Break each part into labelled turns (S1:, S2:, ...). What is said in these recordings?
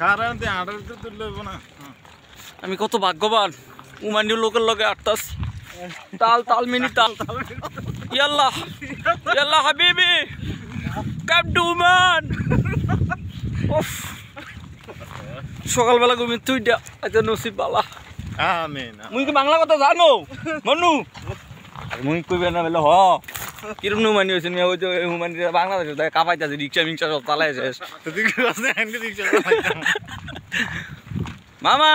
S1: কারণ তে আড়ার তো তুলব না
S2: আমি কত ভাগ্যবান উমানি লোকের লগে আটতাস তাল তাল মিনি তাল ইয়াল্লাহ ইয়াল্লাহ হাবিবি কাম টু মান সকালবেলা ঘুমি তুই দা আচ্ছা নসিব বালা
S1: আমিন
S2: মুই কি বাংলা কথা জানো মনু আর মুই কইবে না বলে হ কিরম নুমানি হইছে মিয়া ওই যে হুমানি বাংলাদেশ কাপাইতাছে রিকশা মিংসা সব চালায় শেষ
S1: তো তুই কি আছে এন্ড রিকশা চালাইতাম
S2: মামা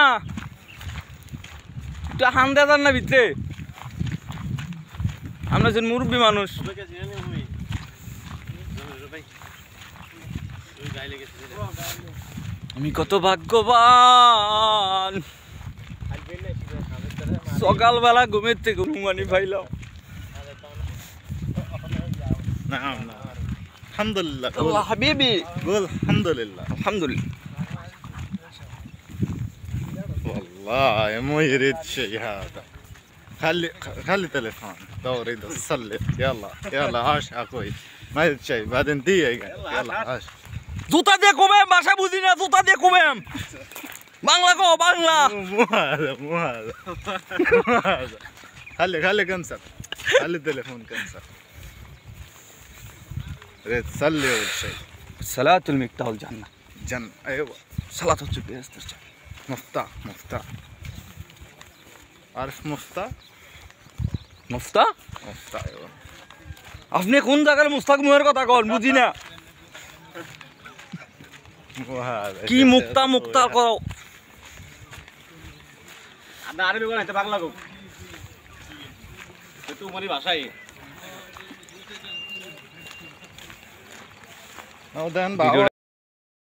S2: তুই হান দেদার না ভিতরে আমরা যে মুরব্বী মানুষ আমি কত ভাগ্যবান সকালবেলা ঘুমের থেকে ঘুমানি পাইলাম
S1: না না আলহামদুলিল্লাহ
S2: আল্লাহ হাবিবি
S1: বল আলহামদুলিল্লাহ
S2: আলহামদুলিল্লাহ
S1: والله مو يريد شيء هذا خلي تليفون دوري صلي يلا يلا عاش اخوي ما يريد شيء بعدين دقيقة يلا عاش
S2: জুতা দিয়ে কমেম ভাষা বুঝি না জুতা দিয়ে কমেম বাংলা কো বাংলা
S1: مو هذا مو هذا مو هذا خلي كنسل خلي التليفون كنسل ريت صلي اول شيء
S2: صلاة المفتاح الجنة
S1: جنة ايوه
S2: صلاة الجنة
S1: مفتاح عارف مفتاح
S2: মুফতা
S1: مفتاح ايوه
S2: আপনি কোন জায়গার মুস্তাক মুহের কথা কন বুঝি না
S1: مو هذا
S2: কি মুক্তা মুক্তা করো
S3: আদা আরবি কোন হইতে বাংলা কো তুই মরি ভাষাই
S1: نودن باو